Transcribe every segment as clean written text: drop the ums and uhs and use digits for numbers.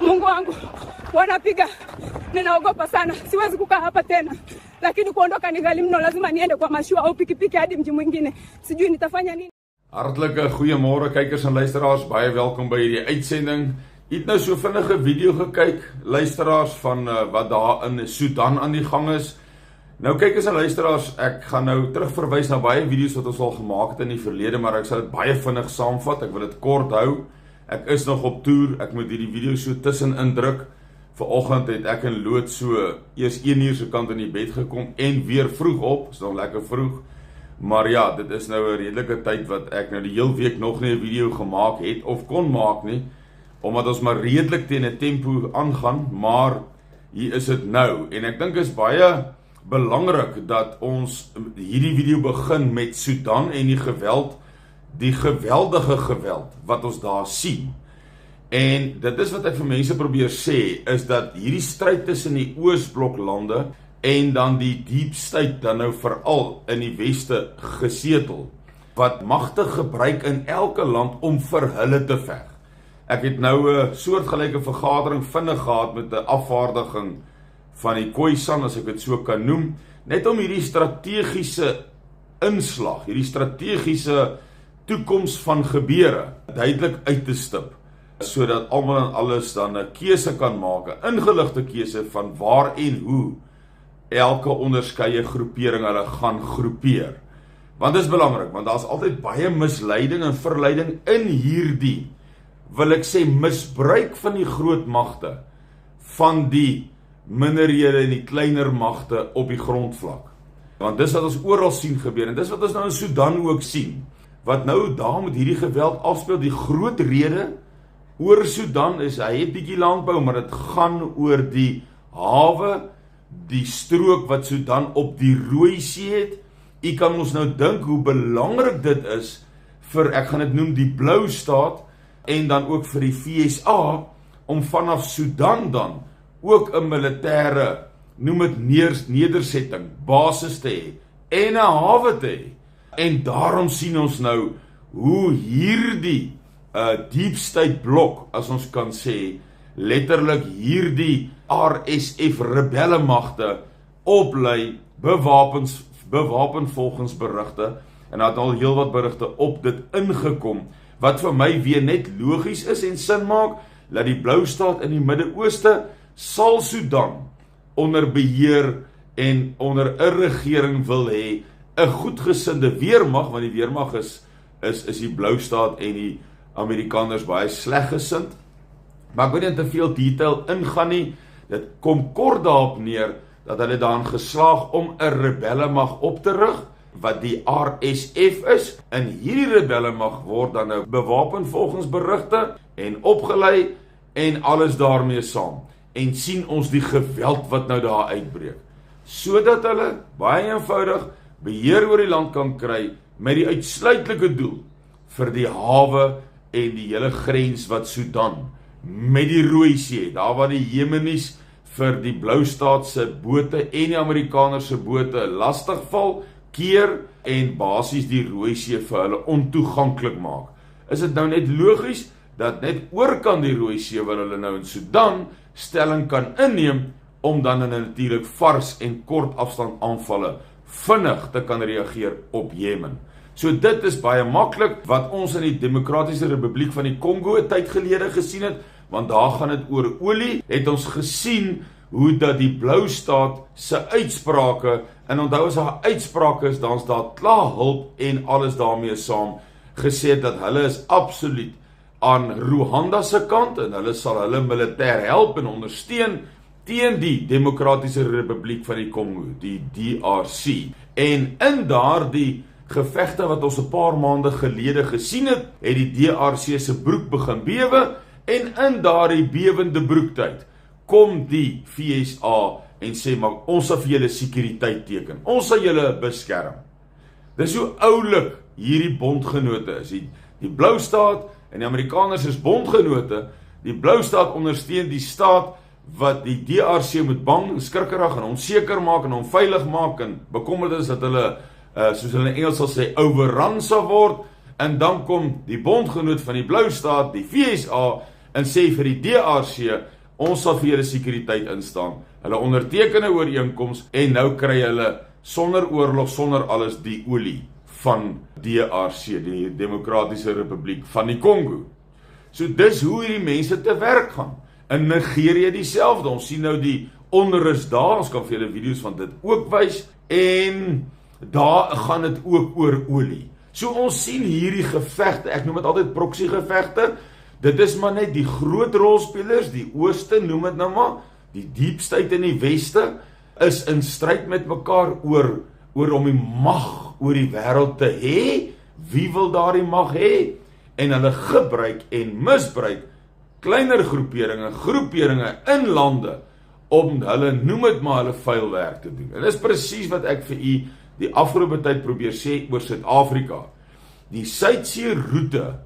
Mungu wangu, wanapiga, ninaogopa sana, siwezi kukaa hapa tena, lakini kuondoka ni ghali mno, lazima niende kwa mashua au pikipiki hadi mji mwingine, sijui nitafanya nini. Hartlike goeiemôre kykers en luisteraars, baie welkom by hierdie uitsending. Jy het nou so vinnige video gekyk, luisteraars, van wat daar in Sudan aan die gang is. Nou kykers en luisteraars, ek gaan nou terugverwys na baie video's wat ons al gemaak het in die verlede, maar ek sal dit baie vinnig saamvat, ek wil dit kort hou. Ek is nog op toer, ek moet hierdie video so tussen indruk. Vanoggend het ek in Lood so eers 1 uur se kant in die bed gekom en weer vroeg op, is nog lekker vroeg. Maar ja, dit is nou 'n redelike tyd wat ek nou die heel week nog nie 'n video gemaak het of kon maak nie, omdat ons maar redelik teen 'n tempo aangaan, maar hier is dit nou. En ek dink is baie belangrik dat ons hierdie video begin met Sudan en die geweldige geweld wat ons daar sien. En dit is wat ek vir mense probeer sê, is dat hierdie stryd tussen die Oosbloklande en dan die Deep State dan nou veral in die Weste gesetel, wat magte gebruik in elke land om vir hulle te veg. Ek het nou 'n soortgelyke vergadering vinnig gehad met 'n afvaardiging van die Khoisan, as ek dit so kan noem, net om hierdie strategiese inslag, hierdie strategiese toekoms van gebeure duidelik uit te stip, sodat almal en alles dan 'n keuse kan maak, 'n ingeligte keuse van waar en hoe elke onderskeie groepering hulle gaan groepeer. Want dit is belangrik, want daar is altyd baie misleiding en verleiding in hierdie, wil ek sê, misbruik van die groot magte, van die minderhede en die kleiner magte op die grondvlak. Want dis wat ons oral sien gebeur, en dis wat ons nou in Sudan ook sien, wat nou daar met hierdie geweld afspeel. Die groot rede oor Sudan is, hy het bietjie landbou, maar dit gaan oor die hawe, die strook wat Sudan op die Rooi See het. U kan ons nou dink hoe belangrik dit is vir, ek gaan dit noem, die Blou Staat, en dan ook vir die FSA, om vanaf Sudan dan ook 'n militêre, noem dit nedersetting, basis te hê, en 'n hawe te hê. En daarom sien ons nou hoe hierdie Deep State blok, as ons kan sê, letterlik hierdie RSF rebellemagte oplei, bewapen volgens berigte, en daar het al heel wat berigte op dit ingekom, wat vir my weer net logies is en sin maak, dat die Blou Staat in die Midde-Ooste sal Sudan onder beheer en onder 'n regering wil hê, 'n goedgesinde weermag, want die weermag is die Blou Staat en die Amerikaners baie sleggesind. Maar ek wil nie te veel detail ingaan nie. Dit kom kort daarop neer dat hulle daarin geslaag om 'n rebellemag op te rig, wat die RSF is. En hierdie rebellemag word dan nou bewapen volgens berigte en opgelei en alles daarmee saam. En sien ons die geweld wat nou daar uitbreek, sodat hulle baie eenvoudig beheer oor die land kan kry met die uitsluitlike doel vir die hawe en die hele grens wat Sudan met die Rooi See, daar waar die Jemenies vir die Blou Staat se bote en die Amerikaners se bote lastig val, keer en basies die Rooi See vir hulle ontoeganklik maak. Is dit nou net logies dat net oorkant die Rooi See waar hulle nou in Sudan stelling kan inneem, om dan in natuurlik vars en kort afstand aanvalle vinnig te kan reageer op Jemen. So dit is baie maklik wat ons in die Demokratiese Republiek van die Kongo 'n tyd gelede gesien het, want daar gaan dit oor olie, het ons gesien hoe dat die Blou Staat se uitsprake, en onthou as daar uitsprake is, dan is daar klaar hulp en alles daarmee saam, gesê dat hulle is absoluut aan Rwanda se kant, en hulle sal hulle militêr help en ondersteun teen die Demokratiese Republiek van die Kongo, die DRC. En in daardie gevegte wat ons 'n paar maande gelede gesien het, het die DRC se broek begin bewe, en in daardie bewende broektyd kom die FSA en sê, maar ons sal vir julle sekuriteit teken, ons sal julle beskerm. Dis hoe oulik hierdie bondgenote is. Die Blou Staat en die Amerikaners is bondgenote. Die Blou Staat ondersteun die staat wat die DRC moet bang, skrikkerig en onseker maak en onveilig maak en bekommerd is dat hulle, soos hulle in Engels sal sê, overrun sal word. En dan kom die bondgenoot van die Blou Staat, die FSA, en sê vir die DRC, ons sal vir julle sekuriteit instaan. Hulle onderteken 'n ooreenkoms en nou kry hulle sonder oorlog, sonder alles die olie van DRC, die Demokratiese Republiek van die Kongo. So dis hoe hierdie mense te werk gaan. In Nigerië dieselfde, ons sien nou die onrus daar, ons kan vir julle video's van dit ook wys, en daar gaan dit ook oor olie. So ons sien hierdie gevegte, ek noem dit altyd proxy gevegte, dit is maar net die groot rolspelers, die ooste, noem dit nou maar, die deep state in die weste, is in stryd met mekaar oor om die mag oor die wêreld te hê. Wie wil daardie mag hê? En hulle gebruik en misbruik kleiner groeperinge in lande om hulle, noem dit maar, hulle vuil werk te doen. En dis presies wat ek vir u die afgelope tyd probeer sê oor Suid-Afrika. Die Suidsee roete,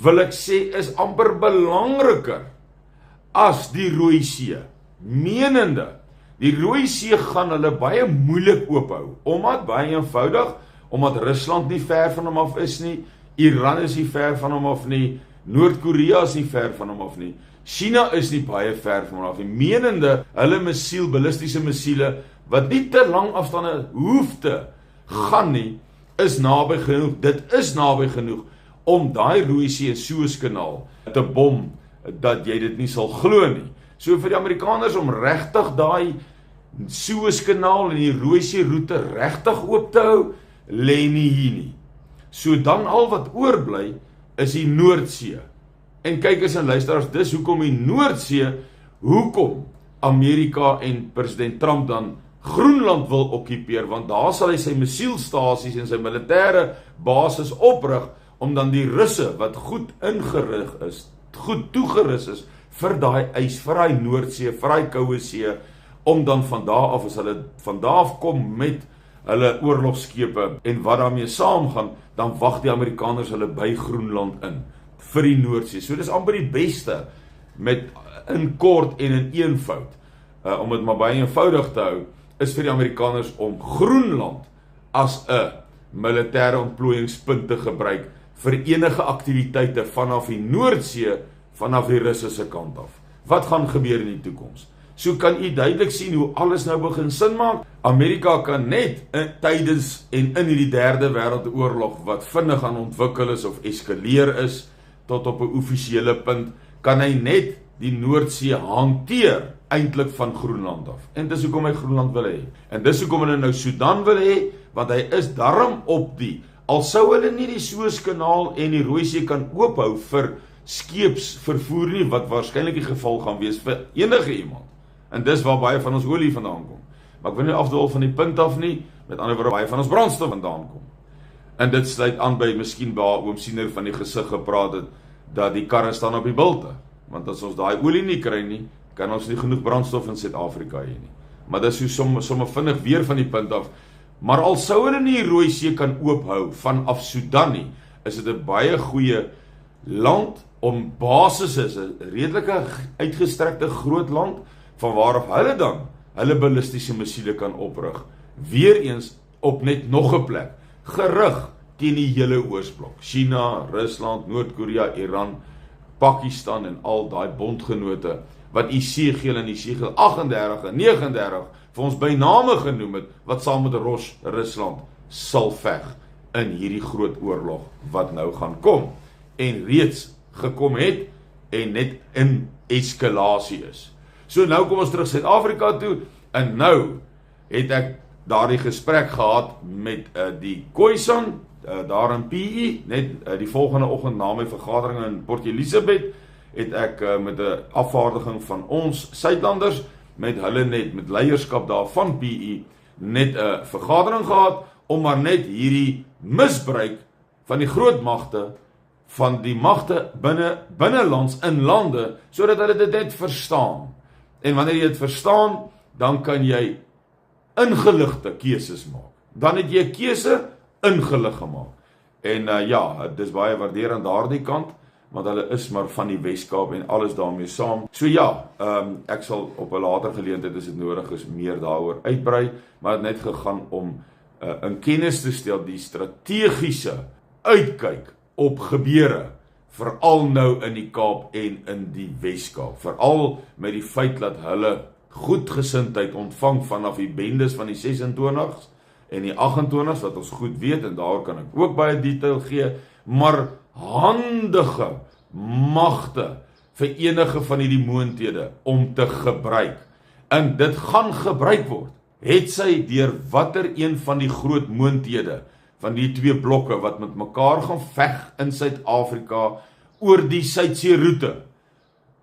wil ek sê, is amper belangriker as die Rooi See. Menende, die Rooi See gaan hulle baie moeilik oophou, baie eenvoudig, omdat Rusland nie ver van hom af is nie, Iran is nie ver van hom af nie, Noord-Korea is nie ver van hom af nie, China is nie baie ver van hom af nie, menende, hulle ballistiese missiele, wat nie te lang afstande hoef te gaan nie, is naby genoeg, dit is naby genoeg, om daai Rooi See en Suezkanaal te bom, dat jy dit nie sal glo nie. So vir die Amerikaners om regtig daai Suezkanaal en die Rooi See roete regtig oop te hou, lê nie hier nie. So dan al wat oorbly is die Noordsee. En kykers en luisteraars, dis hoekom die Noordsee, hoekom Amerika en president Trump dan Groenland wil okkupeer, want daar sal hy sy missielstasies en sy militêre basis oprig, om dan die Russe, wat goed ingerig is, goed toegerus is, vir daai ys, vir daai Noordsee, vir daai koue see, om dan van daar af, as hulle van daar af kom met hulle oorlogskepe, en wat daarmee saamgaan, dan wag die Amerikaners hulle by Groenland in, vir die Noordsee. So dis amper die beste, met in kort en in eenvoud, om dit maar baie eenvoudig te hou, is vir die Amerikaners om Groenland as 'n militêre ontplooiingspunt te gebruik vir enige aktiwiteite vanaf die Noordsee, vanaf die Russiese kant af. Wat gaan gebeur in die toekoms? So kan u duidelik sien hoe alles nou begin sin maak. Amerika kan net tydens en in hierdie derde wêreldoorlog wat vinnig aan ontwikkel is of eskaleer is tot op 'n offisiële punt, kan hy net die Noordsee hanteer eintlik van Groenland af. En dis hoekom hy Groenland wil hê. En dis hoekom hulle nou Sudan wil hê, want hy is darm op die, al sou hulle nie die Suezkanaal en die Rooi See kan oophou vir skeepsvervoer nie, wat waarskynlik die geval gaan wees vir enige iemand. En dis waar baie van ons olie vandaan kom. Maar ek wil nie afdwaal van die punt af nie, met ander woorde baie van ons brandstof vandaan kom. En dit sluit aan by miskien waar oom Siener van die gesig gepraat het, dat die karre staan op die bilte. Want as ons daai olie nie kry nie, kan ons nie genoeg brandstof in Suid-Afrika hê nie. Maar dis hoe somme vinnig weer van die punt af. Maar al sou hulle nie die Rooi See kan oophou vanaf Sudan nie, is dit 'n baie goeie land om basis is, 'n redelike uitgestrekte groot land, van waarop hulle dan hulle ballistiese missiele kan oprig. Weereens op net nog 'n plek, gerig teen die hele Oosblok. China, Rusland, Noord-Korea, Iran, Pakistan en al daai bondgenote, wat Esegiel en Esegiel 38 en 39 vir ons by name genoem het, wat saam met Rusland sal veg in hierdie groot oorlog wat nou gaan kom, en reeds gekom het, en net in eskalasie is. So nou kom ons terug Suid-Afrika toe, en nou het ek daardie gesprek gehad met die Khoisan, daar in PE, net die volgende oggend na my vergadering in Port Elizabeth, het ek met 'n afvaardiging van ons Suidlanders, met hulle net, met leierskap daar van PE, net 'n vergadering gehad, om maar net hierdie misbruik van die groot magte, van die magte binnelands in lande, sodat hulle dit net verstaan. En wanneer jy dit verstaan, dan kan jy ingeligte keuses maak. Dan het jy 'n keuse ingelig gemaak. En ja, dit is baie waardeer aan daardie kant, want hulle is maar van die Weskaap en alles daarmee saam. So ja, ek sal op 'n later geleentheid, as dit nodig is, meer daaroor uitbrei, maar het net gegaan om in kennis te stel die strategiese uitkyk op gebeure veral nou in die Kaap en in die Weskaap, veral met die feit dat hulle goedgesindheid ontvang vanaf die bendes van die 26s en die 28s, wat ons goed weet, en daar kan ek ook baie detail gee, maar handige magte vir enige van hierdie moonthede om te gebruik. En dit gaan gebruik word, het sy deur watter een van die groot moonthede van die twee blokke wat met mekaar gaan veg in Suid-Afrika oor die Suidsee roete.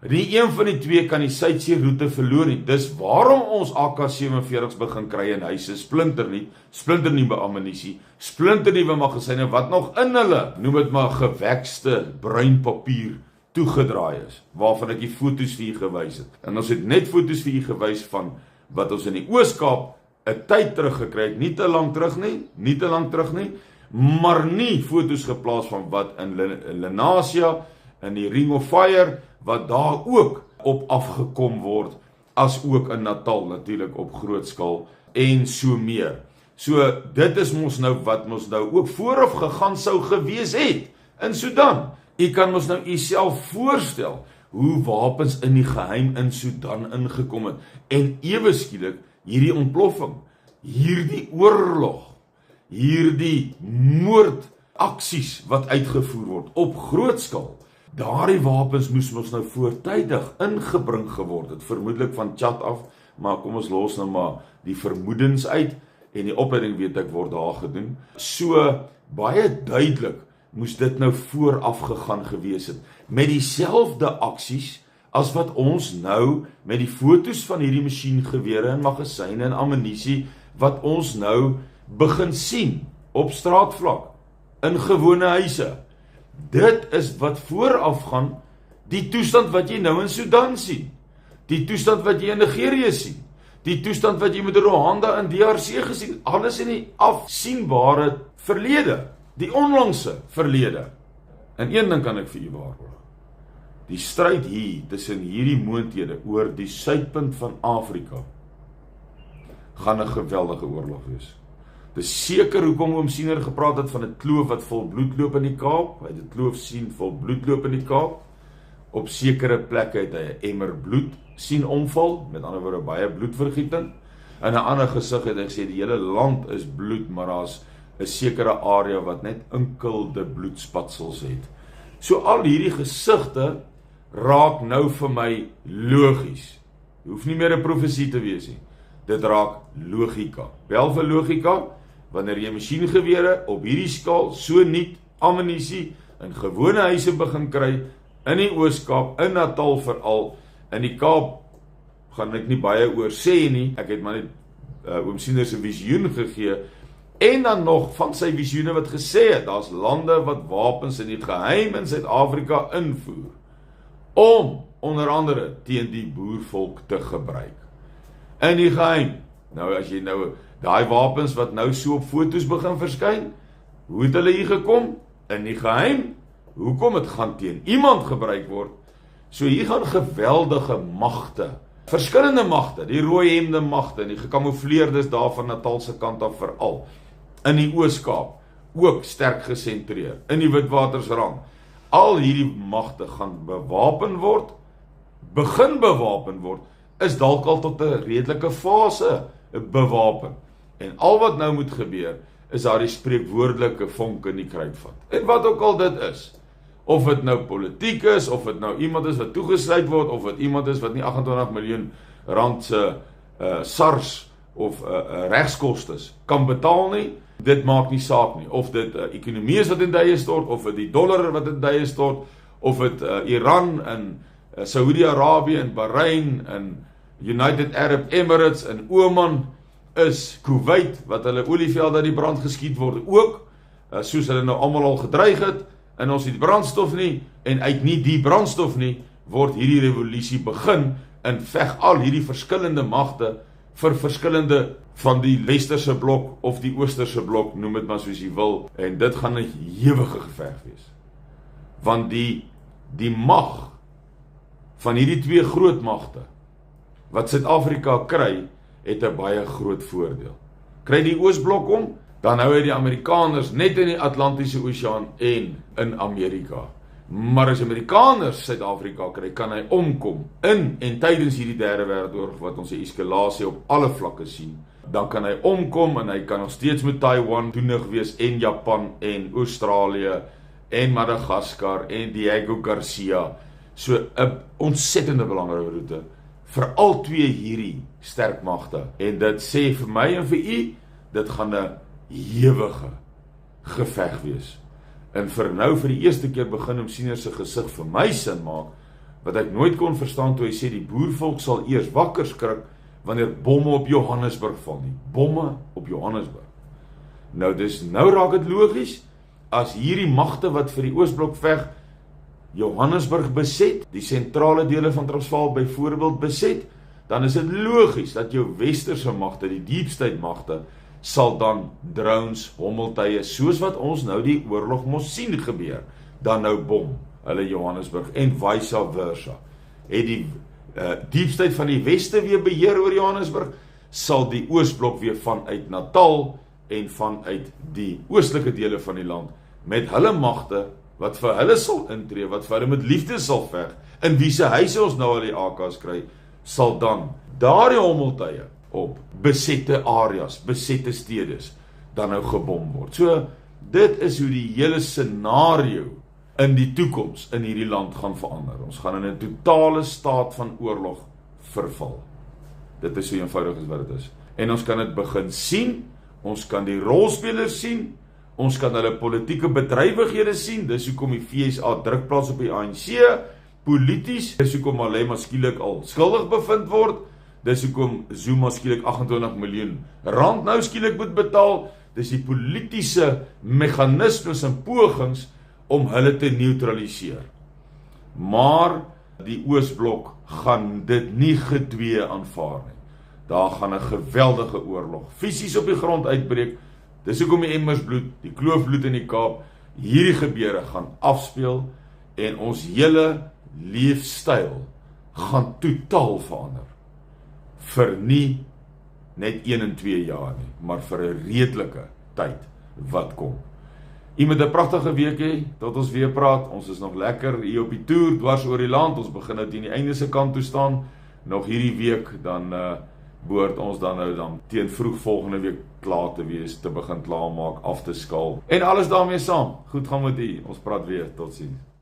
Nie een van die twee kan die Suidsee roete verloor nie. Dis waarom ons AK-47's begin kry in huise, splinternuwe ammunisie, splinternuwe magasyne wat nog in hulle, noem dit maar gewekste bruin papier toegedraai is, waarvan ek die foto's vir u gewys het. En ons het net foto's vir u gewys van wat ons in die Ooskaap 'n tyd teruggekry het, nie te lank terug nie, maar nie foto's geplaas van wat in Lenasia, in die Ring of Fire, wat daar ook op afgekom word, as ook in Natal natuurlik op groot skaal en so meer. So dit is mos nou wat ons nou ook vooraf gegaan sou gewees het in Sudan. U kan ons nou uself voorstel hoe wapens in die geheim in Sudan ingekom het en ewe skielik hierdie ontploffing, hierdie oorlog, hierdie moordaksies wat uitgevoer word op groot skaal. Daardie wapens moes ons nou voortydig ingebring geword het, vermoedelik van Tjad af, maar kom ons los nou maar die vermoedens uit en die opleiding weet ek word daar gedoen. So baie duidelik moes dit nou vooraf gegaan gewees het, met dieselfde aksies as wat ons nou met die foto's van hierdie masjiengewere en magasyne en ammunisie wat ons nou begin sien op straatvlak, in gewone huise. Dit is wat vooraf gaan die toestand wat jy nou in Sudan sien, die toestand wat jy in Nigerië sien, die toestand wat jy met Rwanda en DRC gesien, alles in die afsienbare verlede, die onlangse verlede. En een ding kan ek vir u waarborg, die stryd hier tussen hierdie moonthede oor die suidpunt van Afrika gaan 'n geweldige oorlog wees. Dis seker hoekom oom Siener gepraat het van 'n kloof wat vol bloed loop in die Kaap. Hy het 'n kloof sien vol bloed loop in die Kaap. Op sekere plekke het hy 'n emmer bloed sien omval, met ander woorde baie bloedvergieting. In 'n ander gesig het hy gesê die hele land is bloed, maar daar's 'n sekere area wat net enkelde bloedspatsels het. So al hierdie gesigte raak nou vir my logies. Dit hoef nie meer 'n profesie te wees nie. Dit raak logika. Wel vir logika, wanneer jy masjiengewere op hierdie skaal, so nuut ammunisie in gewone huise begin kry, in die Ooskaap, in Natal veral, in die Kaap, gaan ek nie baie oor sê nie, ek het maar net oom Siener se visioen gegee, en dan nog van sy visioene wat gesê het, daar's lande wat wapens in die geheim in Suid-Afrika invoer, om onder andere teen die boervolk te gebruik. In die geheim. Nou as jy nou daai wapens wat nou so op foto's begin verskyn, hoe het hulle hier gekom? In die geheim. Hoekom? Het gaan teen iemand gebruik word. So hier gaan geweldige magte, verskillende magte, die rooi hemde magte, die gekamoufleerdes daar van Natal se kant af veral, in die Ooskaap, ook sterk gesentreer, in die Witwatersrand. Al hierdie magte gaan bewapen word, begin bewapen word, is dalk al tot 'n redelike fase bewapen. En al wat nou moet gebeur, is daar die spreekwoordelike vonk in die kruitvat. En wat ook al dit is, of dit nou politiek is, of dit nou iemand is wat toegesluit word, of dit iemand is wat nie 28 miljoen rand se SARS of regskostes kan betaal nie, dit maak nie saak nie. Of dit ekonomie is wat in duie stort, of dit die dollar wat in duie stort, of dit Iran en Saudi-Arabië en Bahrein en United Arab Emirates en Oman is, Kuwait, wat hulle olievelde die brand geskiet word ook, soos hulle nou almal al gedreig het, en ons het brandstof nie, en uit nie die brandstof nie, word hierdie revolusie begin, en veg al hierdie verskillende magte, vir verskillende van die westerse blok, of die oosterse blok, noem het maar soos jy wil, en dit gaan 'n ewige geveg wees. Want die mag, van hierdie twee groot magte, wat Suid-Afrika kry, het 'n baie groot voordeel. Kry die Oosblok om, dan hou hy die Amerikaners net in die Atlantiese Oseaan en in Amerika. Maar as Amerikaners Suid-Afrika kry, kan hy omkom in en tydens hierdie derde wêreldoorlog wat ons 'n eskalasie op alle vlakke sien. Dan kan hy omkom en hy kan nog steeds met Taiwan doenig wees en Japan en Australië en Madagaskar en Diego Garcia. So 'n ontsettende belangrike roete vir al twee hierdie sterk magte. En dit sê vir my en vir u, dit gaan 'n ewige geveg wees. En vir die eerste keer begin Senior se gesig vir my sin maak, wat ek nooit kon verstaan toe hy sê die boervolk sal eers wakker skrik wanneer bomme op Johannesburg val nie. Bomme op Johannesburg. Nou raak dit logies, as hierdie magte wat vir die Oosblok veg, Johannesburg beset, die sentrale dele van Transvaal byvoorbeeld beset, dan is dit logies dat jou westerse magte, die deep state magte, sal dan drones, hommeltuie, soos wat ons nou die oorlog mos sien gebeur, dan nou bom hulle Johannesburg en vice versa. Het die deep state van die weste weer beheer oor Johannesburg, sal die Oosblok weer vanuit Natal en vanuit die oostelike dele van die land met hulle magte wat vir hulle sal intree, wat vir hulle met liefde sal veg, in wie se huise ons nou al die AK's kry, sal dan daardie hommeltuie op besette areas, besette stedes, dan nou gebom word. So, dit is hoe die hele scenario in die toekoms in hierdie land gaan verander. Ons gaan in 'n totale staat van oorlog verval. Dit is so eenvoudig as wat dit is. En ons kan dit begin sien, ons kan die rolspelers sien, ons kan hulle politieke bedrywighede sien, dis hoekom die FSA druk plaas op die ANC, polities, dis hoekom Malema skielik al skuldig bevind word, dis hoekom Zuma skielik 28 miljoen rand nou skielik moet betaal, dis die politiese meganismes en pogings om hulle te neutraliseer. Maar die Oosblok gaan dit nie gedwee aanvaar nie. Daar gaan 'n geweldige oorlog fisies op die grond uitbreek. Dis hoekom die Emmersbloed, die Kloofbloed in die Kaap, hierdie gebeure gaan afspeel en ons hele leefstyl gaan totaal verander. Vir nie net 1 en 2 jaar nie, maar vir 'n redelike tyd wat kom. U moet 'n pragtige week hê, tot ons weer praat. Ons is nog lekker hier op die toer, dwars oor die land. Ons begin nou teen die einde se kant toe staan. Nog hierdie week, dan behoort ons dan teen vroeg volgende week klaar te wees, te begin klaarmaak, af te skaal. En alles daarmee saam. Goed gaan met u. Ons praat weer. Totsiens.